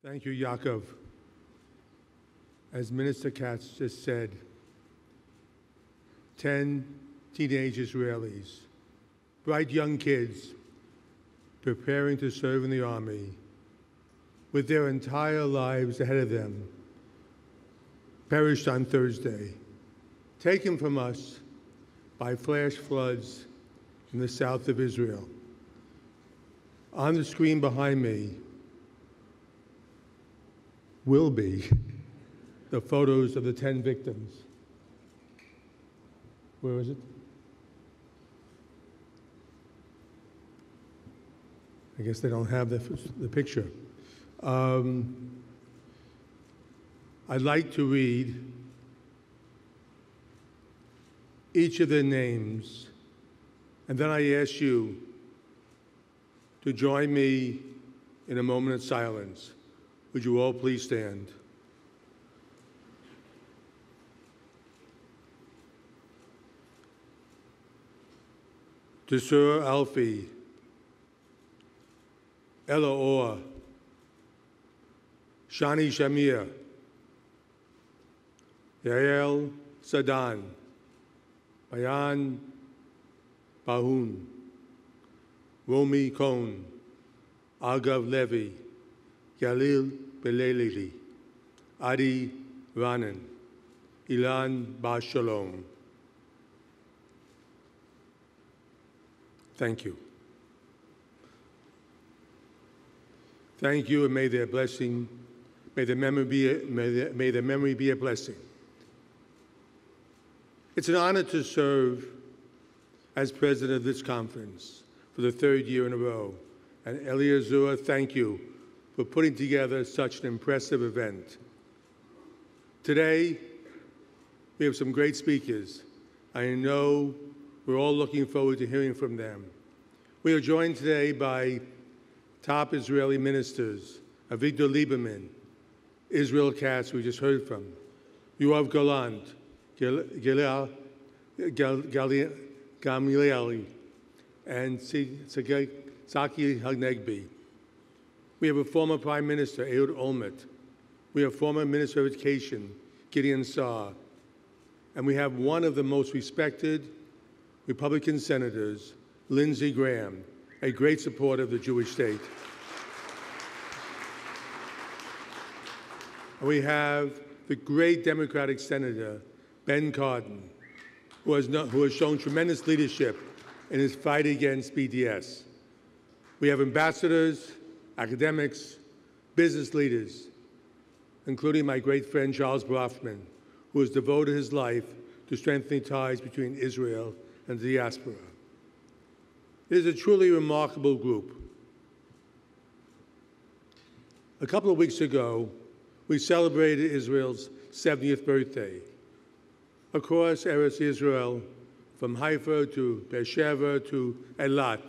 Thank you, Yaakov. As Minister Katz just said, 10 teenage Israelis, bright young kids, preparing to serve in the Army with their entire lives ahead of them, perished on Thursday, taken from us by flash floods in the south of Israel. On the screen behind me will be the photos of the 10 victims. Where is it? I guess they don't have the picture. I'd like to read each of their names, and then I ask you to join me in a moment of silence. Would you all please stand? Desur Alfi, Ella Orr, Shani Shamir, Yael Sadan, Bayan Bahun, Romi Cohn, Agav Levy, Galil Belelili, Adi Ranan, Ilan Bar Shalom. Thank you. Thank you, and may their blessing, may their memory be a blessing. It's an honor to serve as president of this conference for the third year in a row. And Eliezer, thank you for putting together such an impressive event. Today, we have some great speakers. I know we're all looking forward to hearing from them. We are joined today by top Israeli ministers, Avigdor Lieberman, Israel Katz, we just heard from, Yoav Gallant, Gamlieli, and Saki Hagnegbi. We have a former Prime Minister, Ehud Olmert. We have former Minister of Education, Gideon Saar. And we have one of the most respected Republican senators, Lindsey Graham, a great supporter of the Jewish state. And we have the great Democratic Senator, Ben Cardin, who has shown tremendous leadership in his fight against BDS. We have ambassadors, academics, business leaders, including my great friend Charles Brafman, who has devoted his life to strengthening ties between Israel and the diaspora. It is a truly remarkable group. A couple of weeks ago, we celebrated Israel's 70th birthday. Across Eretz Israel, from Haifa to Beersheba to Eilat,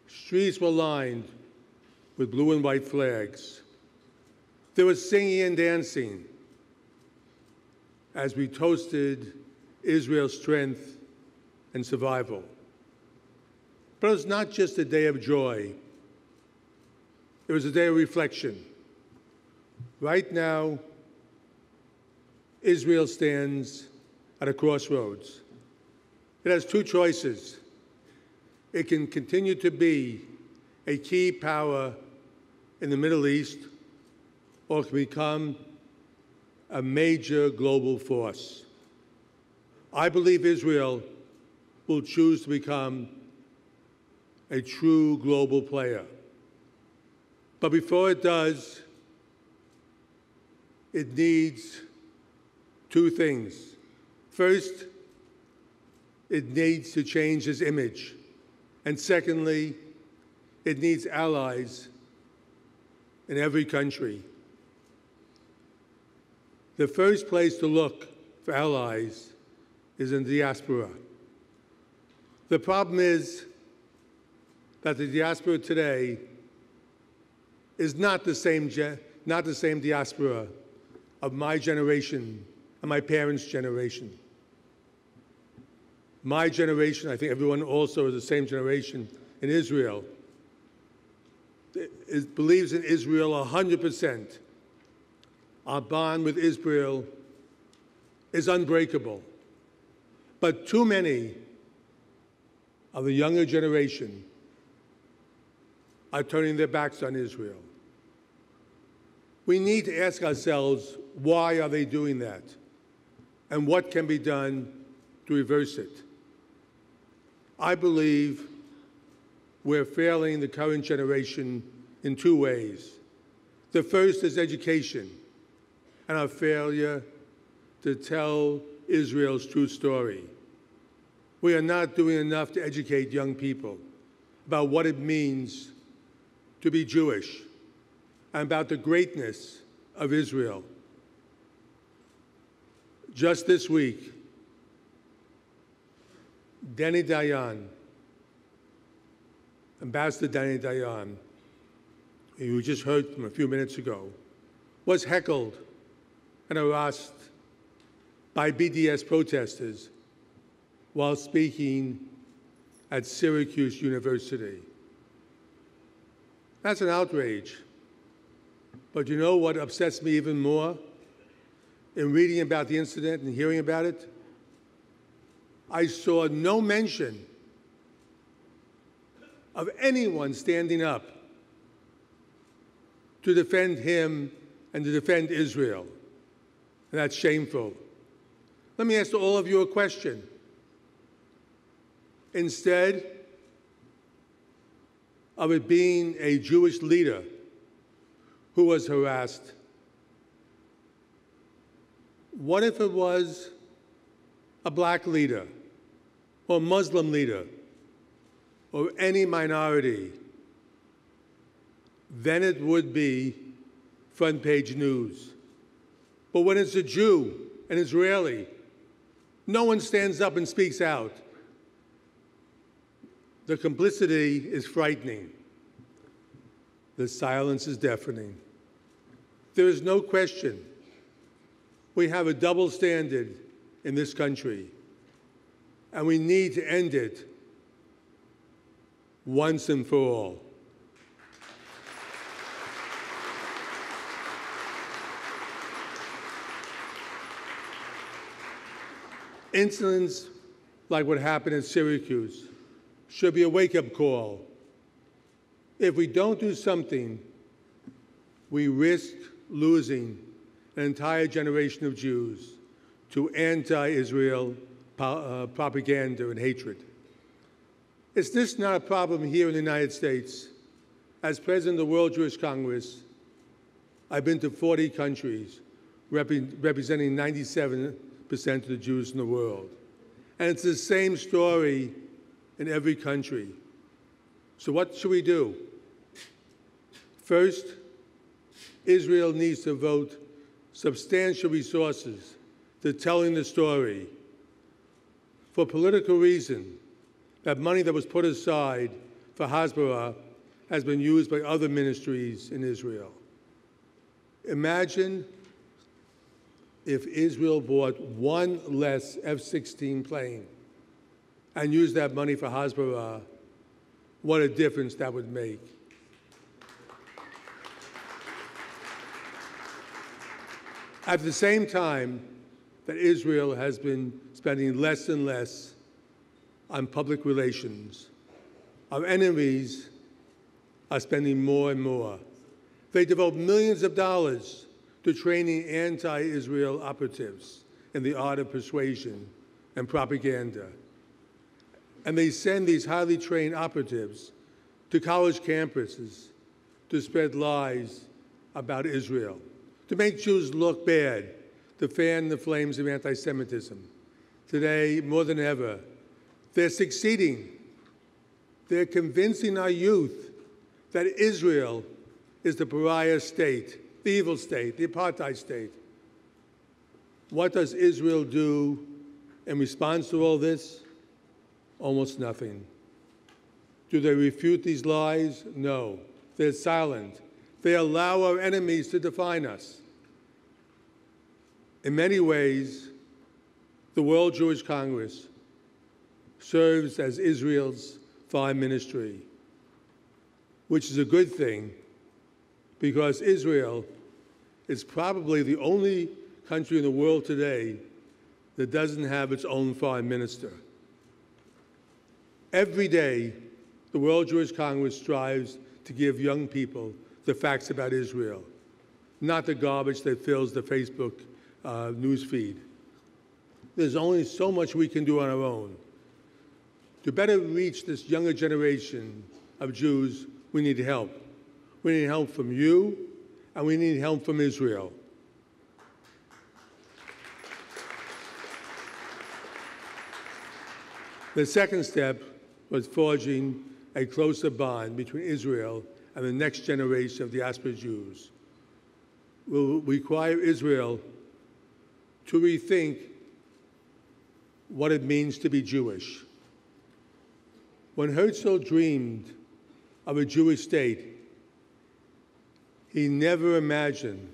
streets were lined with blue and white flags. There was singing and dancing as we toasted Israel's strength and survival. But it was not just a day of joy. It was a day of reflection. Right now, Israel stands at a crossroads. It has two choices. It can continue to be a key power in the Middle East, or it can become a major global force. I believe Israel will choose to become a true global player. But before it does, it needs two things. First, it needs to change its image. And secondly, it needs allies in every country. The first place to look for allies is in the diaspora. The problem is that the diaspora today is not the same diaspora of my generation and my parents' generation. My generation, I think everyone also is the same generation in Israel. believes in Israel 100%. Our bond with Israel is unbreakable. But too many of the younger generation are turning their backs on Israel. We need to ask ourselves, why are they doing that? And what can be done to reverse it? I believe we're failing the current generation in two ways. The first is education and our failure to tell Israel's true story. We are not doing enough to educate young people about what it means to be Jewish and about the greatness of Israel. Just this week, Danny Dayan, Ambassador Danny Dayan, who we just heard from a few minutes ago, was heckled and harassed by BDS protesters while speaking at Syracuse University. That's an outrage. But you know what upsets me even more? In reading about the incident and hearing about it, I saw no mention of anyone standing up to defend him and to defend Israel. And that's shameful. Let me ask all of you a question. Instead of it being a Jewish leader who was harassed, what if it was a black leader or a Muslim leader or any minority? Then it would be front page news. But when it's a Jew, an Israeli, no one stands up and speaks out. The complicity is frightening. The silence is deafening. There is no question we have a double standard in this country, and we need to end it once and for all. Incidents like what happened in Syracuse should be a wake-up call. If we don't do something, we risk losing an entire generation of Jews to anti-Israel propaganda and hatred. Is this not a problem here in the United States? As president of the World Jewish Congress, I've been to 40 countries, representing 97% of the Jews in the world. And it's the same story in every country. So what should we do? First, Israel needs to devote substantial resources to telling the story. For political reason, that money that was put aside for Hasbara has been used by other ministries in Israel. Imagine if Israel bought one less F-16 plane and used that money for Hasbara, what a difference that would make. At the same time that Israel has been spending less and less on public relations, our enemies are spending more and more. They devote millions of dollars to training anti-Israel operatives in the art of persuasion and propaganda. And they send these highly trained operatives to college campuses to spread lies about Israel, to make Jews look bad, to fan the flames of anti-Semitism. Today, more than ever, they're succeeding. They're convincing our youth that Israel is the pariah state, the evil state, the apartheid state. What does Israel do in response to all this? Almost nothing. Do they refute these lies? No. They're silent. They allow our enemies to define us. In many ways, the World Jewish Congress serves as Israel's foreign ministry. which is a good thing because Israel is probably the only country in the world today that doesn't have its own foreign minister. Every day, the World Jewish Congress strives to give young people the facts about Israel, not the garbage that fills the Facebook news feed. There's only so much we can do on our own. To better reach this younger generation of Jews, we need help. We need help from you, and we need help from Israel. The second step was forging a closer bond between Israel and the next generation of diaspora Jews. Will require Israel to rethink what it means to be Jewish. When Herzl dreamed of a Jewish state, he never imagined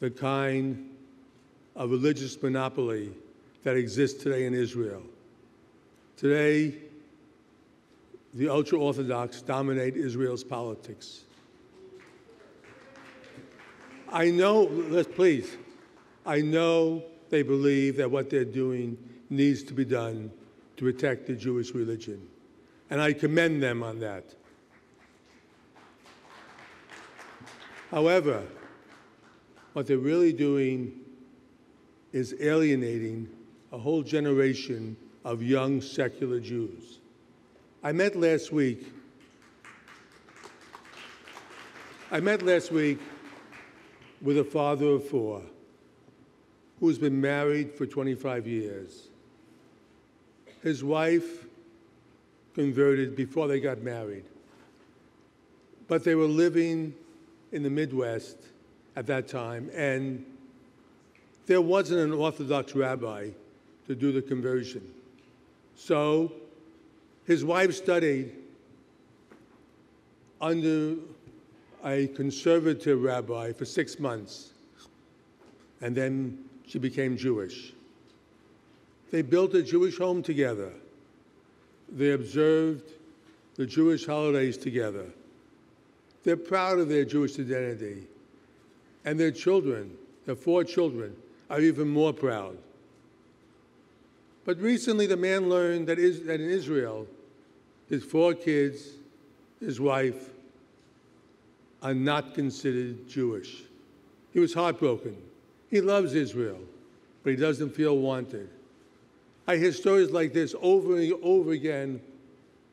the kind of religious monopoly that exists today in Israel. Today, the ultra-Orthodox dominate Israel's politics. I know they believe that what they're doing needs to be done to protect the Jewish religion, and I commend them on that. However, what they're really doing is alienating a whole generation of young secular Jews. I met last week with a father of four who's been married for 25 years. His wife converted before they got married, but they were living in the Midwest at that time, and there wasn't an Orthodox rabbi to do the conversion. So his wife studied under a conservative rabbi for 6 months, and then she became Jewish. They built a Jewish home together. They observed the Jewish holidays together. They're proud of their Jewish identity. And their children, their 4 children, are even more proud. But recently the man learned that in Israel, his 4 kids, his wife, are not considered Jewish. He was heartbroken. He loves Israel, but he doesn't feel wanted. I hear stories like this over and over again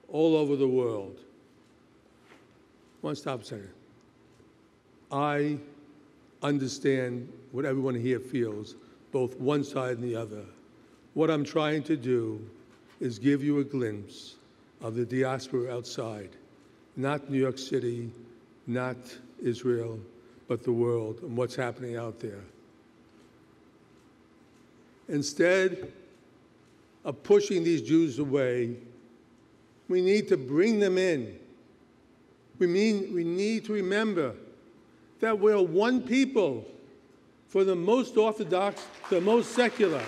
all over the world. One stop a second. I understand what everyone here feels, both one side and the other. What I'm trying to do is give you a glimpse of the diaspora outside, not New York City, not Israel, but the world and what's happening out there. Instead of pushing these Jews away, we need to bring them in. We need to remember that we're one people, from the most Orthodox to the most secular.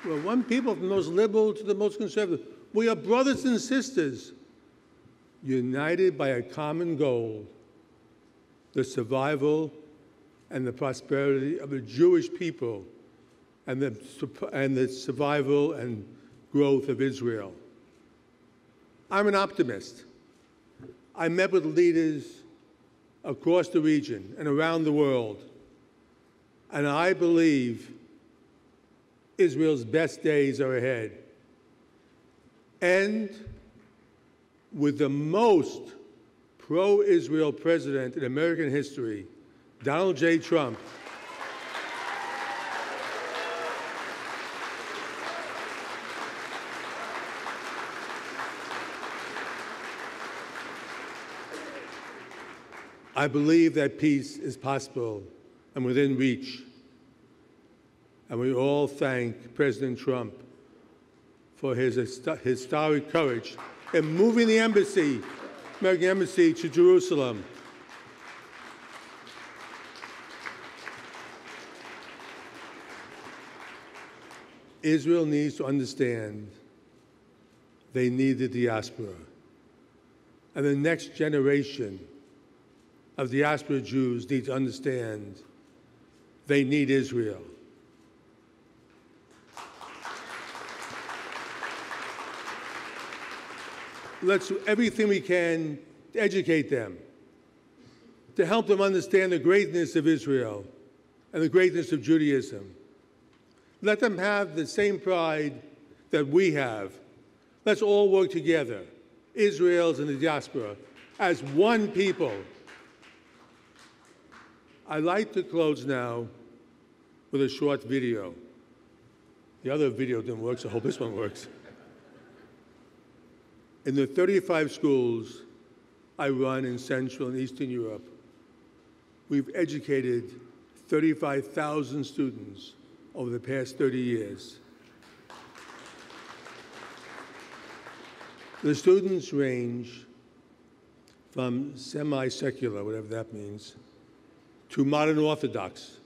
We're one people, from the most liberal to the most conservative. We are brothers and sisters, united by a common goal: the survival and the prosperity of the Jewish people and the survival and growth of Israel. I'm an optimist. I met with leaders across the region and around the world, and I believe Israel's best days are ahead. And with the most pro-Israel president in American history, Donald J. Trump, I believe that peace is possible and within reach. And we all thank President Trump for his historic courage in moving the embassy, American embassy, to Jerusalem. Israel needs to understand they need the diaspora. And the next generation of diaspora Jews need to understand they need Israel. Let's do everything we can to educate them, to help them understand the greatness of Israel and the greatness of Judaism. Let them have the same pride that we have. Let's all work together, Israelis and the diaspora, as one people. I'd like to close now with a short video. The other video didn't work, so I hope this one works. In the 35 schools I run in Central and Eastern Europe, we've educated 35,000 students over the past 30 years. The students range from semi-secular, whatever that means, to modern Orthodox.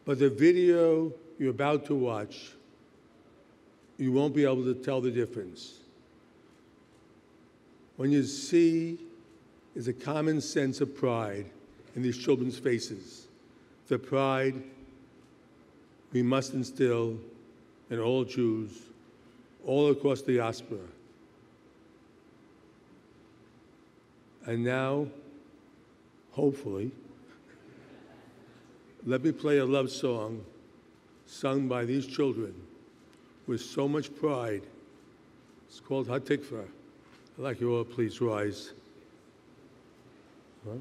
But the video you're about to watch, you won't be able to tell the difference. When you see is a common sense of pride in these children's faces, the pride we must instill in all Jews all across the diaspora. And now, hopefully, let me play a love song sung by these children with so much pride. It's called Hatikva. I'd like you all to please rise. Huh?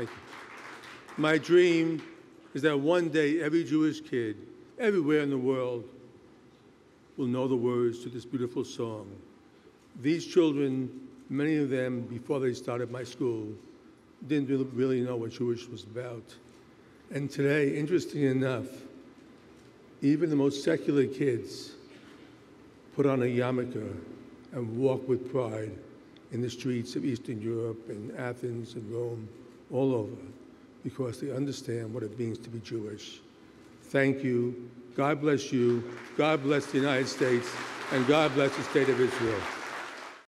Thank you. My dream is that one day every Jewish kid, everywhere in the world, will know the words to this beautiful song. These children, many of them, before they started my school, didn't really know what Jewish was about. And today, interesting enough, even the most secular kids put on a yarmulke and walk with pride in the streets of Eastern Europe and Athens and Rome, all over, because they understand what it means to be Jewish. Thank you. God bless you. God bless the United States. And God bless the state of Israel.